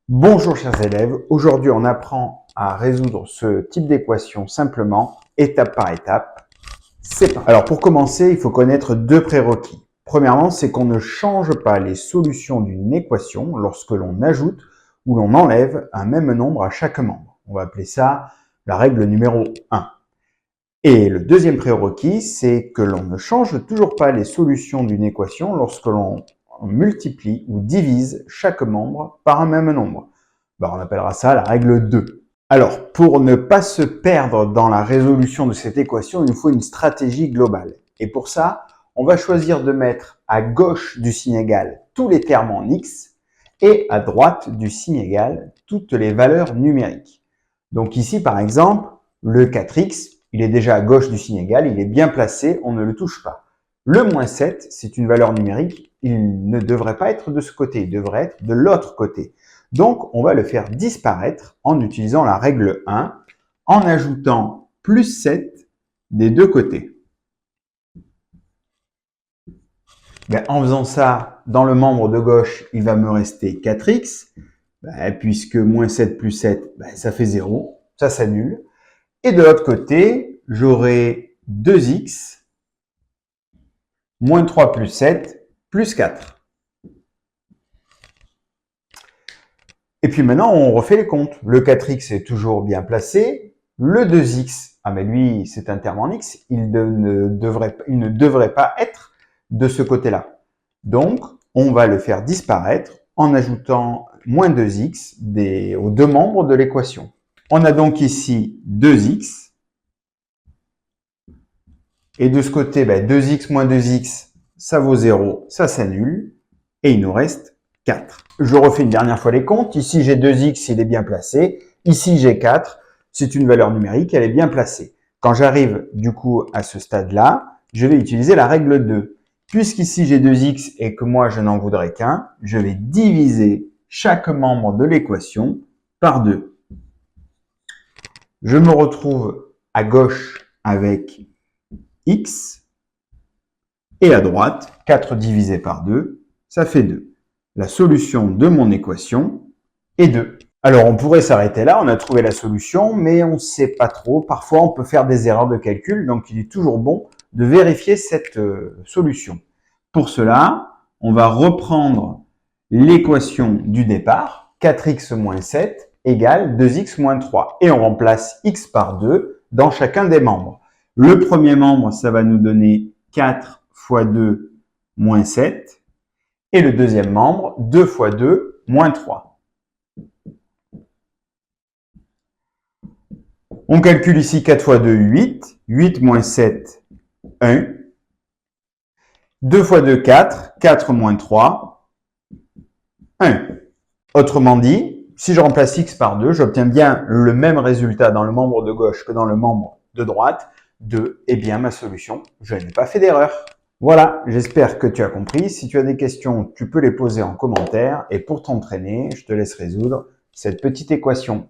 Bonjour chers élèves, aujourd'hui on apprend à résoudre ce type d'équation simplement, étape par étape. C'est parti. Alors pour commencer, il faut connaître deux prérequis. Premièrement, c'est qu'on ne change pas les solutions d'une équation lorsque l'on ajoute ou l'on enlève un même nombre à chaque membre. On va appeler ça la règle numéro 1. Et le deuxième prérequis, c'est que l'on ne change toujours pas les solutions d'une équation lorsque l'on multiplie ou divise chaque membre par un même nombre. On appellera ça la règle 2. Alors, pour ne pas se perdre dans la résolution de cette équation, il nous faut une stratégie globale. Et pour ça, on va choisir de mettre à gauche du signe égal tous les termes en x et à droite du signe égal toutes les valeurs numériques. Donc ici, par exemple, le 4x, il est déjà à gauche du signe égal, il est bien placé, on ne le touche pas. Le moins 7, c'est une valeur numérique, il ne devrait pas être de ce côté, il devrait être de l'autre côté. Donc, on va le faire disparaître en utilisant la règle 1, en ajoutant plus 7 des deux côtés. En faisant ça, dans le membre de gauche, il va me rester 4x, puisque moins 7 plus 7, ça fait 0, ça s'annule. Et de l'autre côté, j'aurai 2x, moins 3 plus 7, plus 4. Et puis maintenant, on refait les comptes. Le 4x est toujours bien placé. Le 2x, mais lui, c'est un terme en x, il ne devrait pas être de ce côté-là. Donc, on va le faire disparaître en ajoutant moins 2x aux deux membres de l'équation. On a donc ici 2x. Et de ce côté, 2x moins 2x, ça vaut 0, ça s'annule. Et il nous reste 4. Je refais une dernière fois les comptes. Ici, j'ai 2x, il est bien placé. Ici, j'ai 4. C'est une valeur numérique, elle est bien placée. Quand j'arrive du coup à ce stade-là, je vais utiliser la règle 2. Puisqu'ici, j'ai 2x et que moi, je n'en voudrais qu'un, je vais diviser chaque membre de l'équation par 2. Je me retrouve à gauche avec x et à droite, 4 divisé par 2, ça fait 2. La solution de mon équation est 2. Alors, on pourrait s'arrêter là, on a trouvé la solution, mais on ne sait pas trop. Parfois, on peut faire des erreurs de calcul, donc il est toujours bon de vérifier cette solution. Pour cela, on va reprendre l'équation du départ, 4x moins 7 égale 2x moins 3. Et on remplace x par 2 dans chacun des membres. Le premier membre, ça va nous donner 4 fois 2 moins 7. Et le deuxième membre, 2 fois 2 moins 3. On calcule ici 4 fois 2, 8. 8 moins 7, 1. 2 fois 2, 4. 4 moins 3, 1. Autrement dit, si je remplace x par 2, j'obtiens bien le même résultat dans le membre de gauche que dans le membre de droite. 2 est bien ma solution. Je n'ai pas fait d'erreur. Voilà, j'espère que tu as compris. Si tu as des questions, tu peux les poser en commentaire. Et pour t'entraîner, je te laisse résoudre cette petite équation.